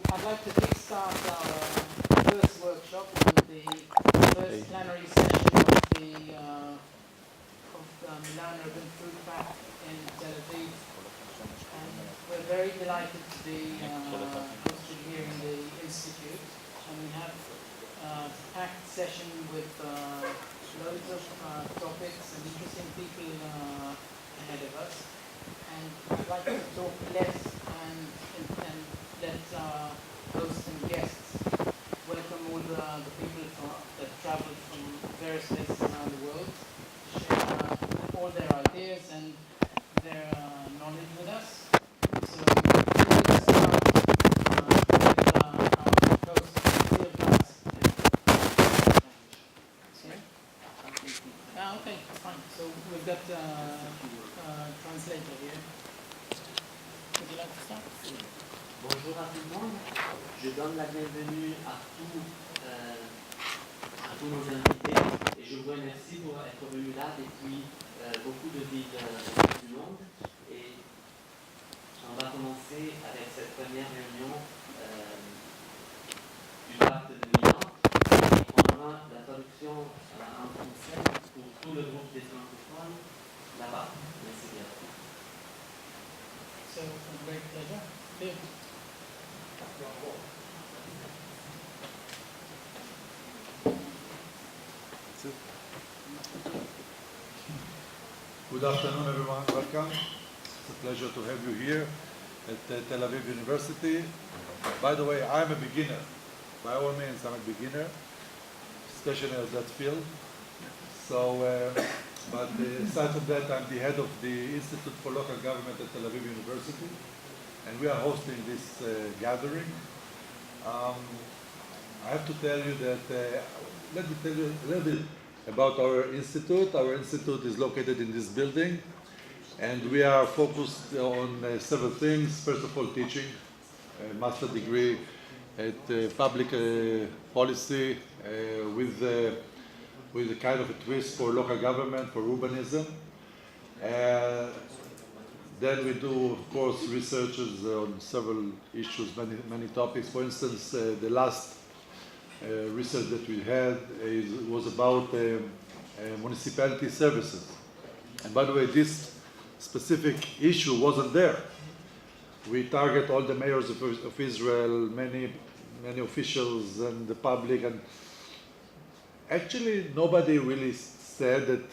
I'd like to kickstart our first workshop and the first plenary session of the Milan Urban Food Pact in Tel Aviv. And we're very delighted to be hosted here in the Institute. And we have a packed session with loads of topics and interesting people ahead of us. And I'd like to talk less and let hosts and guests welcome all the people that traveled from various places around the world to share all their ideas and their knowledge with us. So let's start with our host, Phil Glass. Sorry? Okay, fine. So we've got a translator here. Would you like to start? Bonjour à tout le monde. Je donne la bienvenue à tous nos invités et je vous remercie pour être venus là depuis beaucoup de villes du monde. Et on va commencer avec cette première réunion du pacte de Milan. On aura la traduction en français pour tout le groupe des francophones là-bas. Merci bien. So, it's a great pleasure. Phil. Good afternoon, everyone. Welcome. It's a pleasure to have you here at Tel Aviv University. By the way, I'm a beginner. By all means, I'm a beginner, especially at that field. So, but aside from that, I'm the head of the Institute for Local Government at Tel Aviv University, and we are hosting this gathering. I have to tell you that, let me tell you a little bit about our institute. Our institute is located in this building, and we are focused on several things. First of all, teaching, a master's degree at public policy with a kind of a twist for local government, for urbanism. Then we do, of course, researches on several issues, many topics. For instance, the last research that we had was about municipality services. And by the way, this specific issue wasn't there. We target all the mayors of Israel, many officials and the public, and actually nobody really said that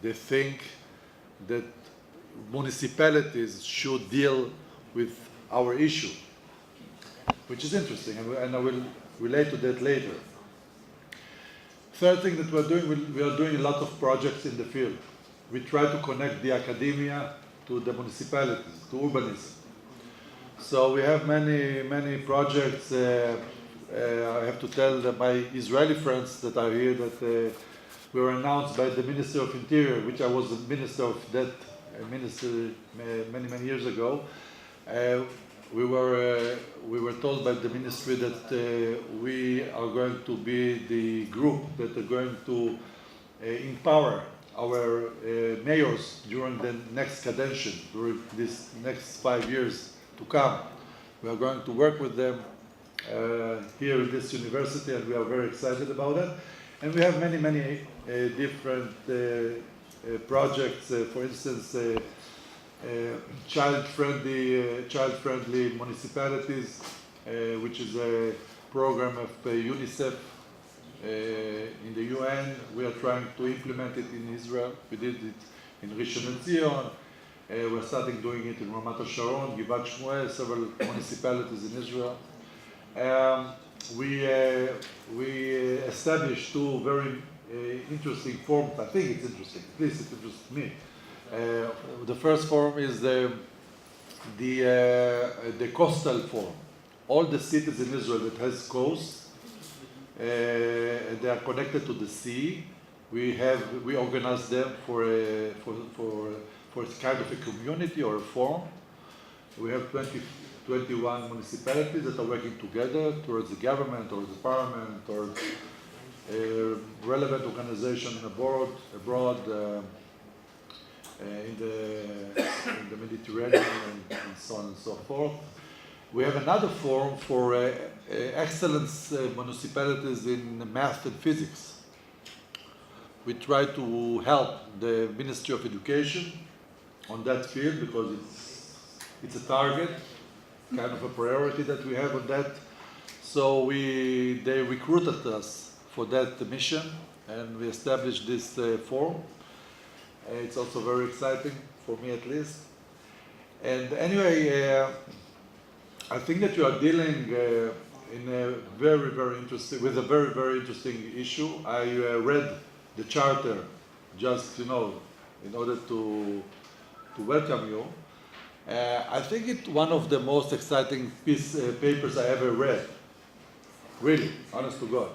they think that municipalities should deal with our issue, which is interesting, and I will relate to that later. Third thing that we're doing, we are doing a lot of projects in the field. We try to connect the academia to the municipalities, to urbanism. So we have many projects. I have to tell my Israeli friends that are here that we were announced by the Minister of Interior, which I was the minister of that minister many years ago. We were told by the ministry that we are going to be the group that are going to empower our mayors during the next cadention, during this next 5 years to come. We are going to work with them here in this university, and we are very excited about it. And we have many different projects. For instance, child-friendly municipalities, which is a program of UNICEF in the UN. We are trying to implement it in Israel. We did it in Rishon LeZion. We're starting doing it in Ramat HaSharon, Givat Shmuel, several municipalities in Israel. We established two very interesting forums. I think it's interesting. At least it interests me. The first forum is the coastal forum. All the cities in Israel that has coast, they are connected to the sea. We organize them for kind of a community or a forum. We have 21 municipalities that are working together towards the government or the parliament or relevant organization abroad in the Mediterranean and so on and so forth. We have another forum for excellence municipalities in math and physics. We try to help the Ministry of Education on that field because it's a target, kind of a priority that we have on that. So they recruited us for that mission, and we established this forum. It's also very exciting for me, at least. And anyway, I think that you are dealing in a very, very interesting, with a very, very interesting issue. I read the charter just, in order to welcome you. I think it's one of the most exciting papers I ever read. Really, honest to God.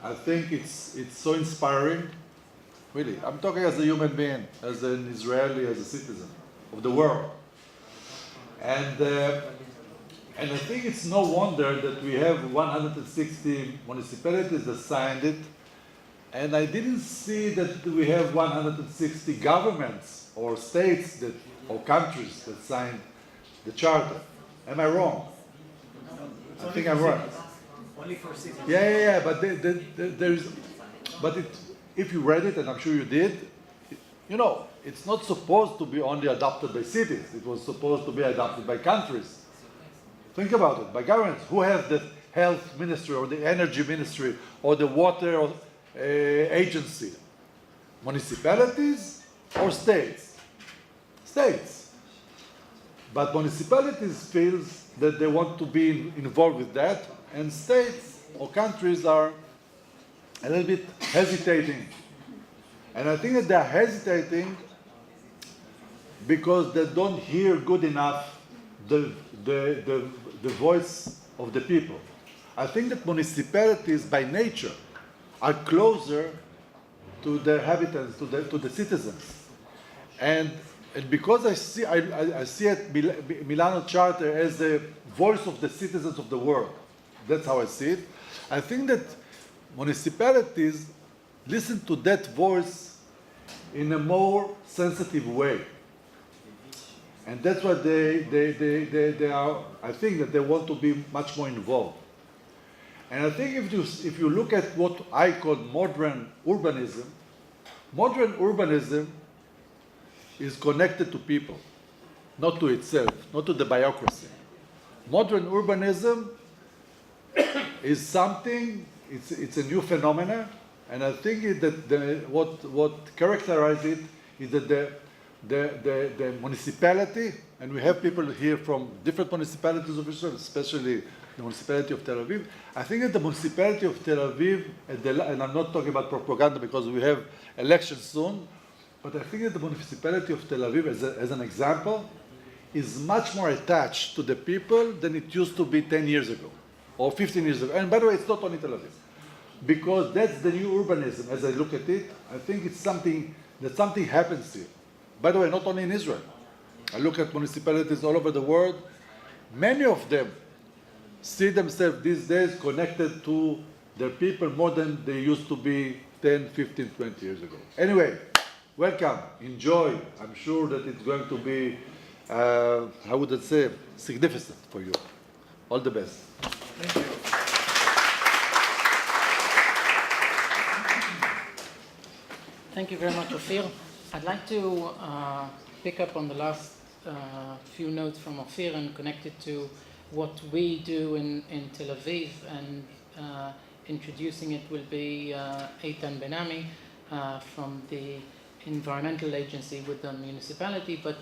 I think it's so inspiring. Really, I'm talking as a human being, as an Israeli, as a citizen of the world. And I think it's no wonder that we have 160 municipalities that signed it. And I didn't see that we have 160 governments or states or countries that signed the charter. Am I wrong? I think I'm right. Only for citizens. Yeah. But if you read it, and I'm sure you did, it's not supposed to be only adopted by cities. It was supposed to be adopted by countries. Think about it, by governments. Who has the health ministry or the energy ministry or the water agency? Municipalities or states? States. But municipalities feel that they want to be involved with that, and states or countries are a little bit hesitating. And I think that they're hesitating because they don't hear good enough the voice of the people. I think that municipalities by nature are closer to their inhabitants, to the citizens. And because I see it, Milano Charter as the voice of the citizens of the world. That's how I see it. I think that municipalities listen to that voice in a more sensitive way. And that's why they are, I think that they want to be much more involved. And I think if you look at what I call modern urbanism is connected to people, not to itself, not to the bureaucracy. Modern urbanism is something, it's a new phenomenon, and I think that what characterizes it is that the municipality, and we have people here from different municipalities of Israel, especially the municipality of Tel Aviv. I think that the municipality of Tel Aviv, and I'm not talking about propaganda because we have elections soon, but I think that the municipality of Tel Aviv, as an example, is much more attached to the people than it used to be 10 years ago or 15 years ago. And by the way, it's not only Tel Aviv, because that's the new urbanism. As I look at it, I think it's something happens here. By the way, not only in Israel. I look at municipalities all over the world. Many of them see themselves these days connected to their people more than they used to be 10, 15, 20 years ago. Anyway, welcome, enjoy. I'm sure that it's going to be, how would I say, significant for you. All the best. Thank you. Thank you very much, Ophir. I'd like to pick up on the last few notes from Ophir and connect it to what we do in Tel Aviv, and introducing it will be Eitan Ben-Ami from the environmental agency with the municipality. But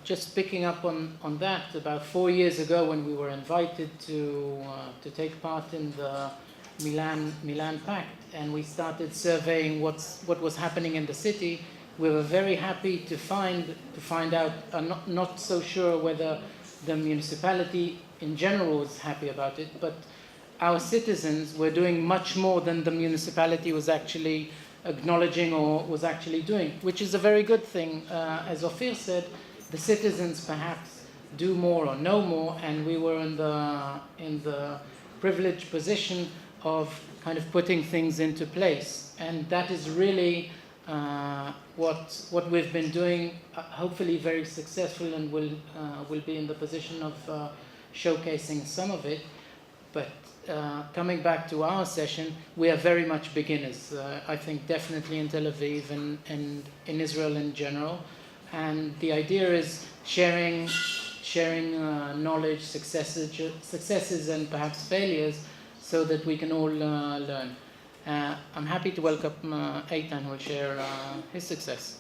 just picking up on that, about 4 years ago when we were invited to take part in the Milan Pact, and we started surveying what was happening in the city, we were very happy to find out, not so sure whether the municipality in general was happy about it, but our citizens were doing much more than the municipality was actually acknowledging or was actually doing, which is a very good thing. As Ophir said, the citizens perhaps do more or know more, and we were in the privileged position of kind of putting things into place. And that is really what we've been doing, hopefully very successful, and will be in the position showcasing some of it. But coming back to our session, we are very much beginners. I think definitely in Tel Aviv and in Israel in general. And the idea is sharing knowledge, successes and perhaps failures, so that we can all learn. I'm happy to welcome Eitan, who will share his success.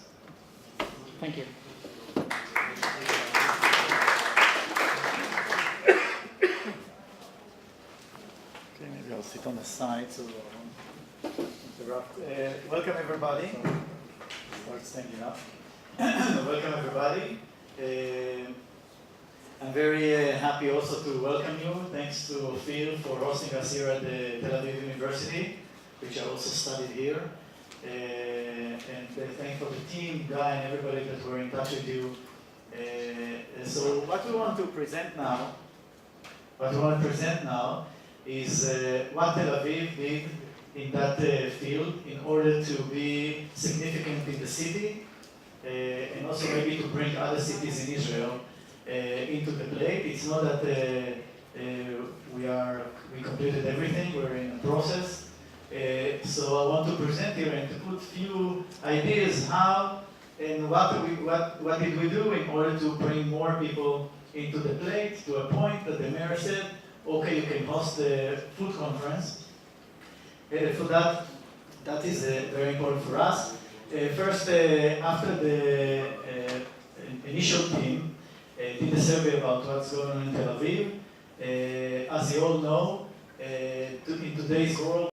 Thank you. Okay, maybe I'll sit on the side so I won't interrupt. Welcome everybody. Start standing up. Welcome everybody. I'm very happy also to welcome you. Thanks to Phil for hosting us here at the Tel Aviv University, which I also studied here. And thanks for the team, Guy, and everybody that were in touch with you. So what we want to present now, is what Tel Aviv did in that field in order to be significant in the city, and also maybe to bring other cities in Israel into the plate. It's not that we completed everything, we're in a process. So I want to present here and to put few ideas how and what did we do in order to bring more people into the plate, to a point that the mayor said, okay, you can host the food conference. For that is very important for us. First, after the initial team did a survey about what's going on in Tel Aviv, as you all know, in today's world,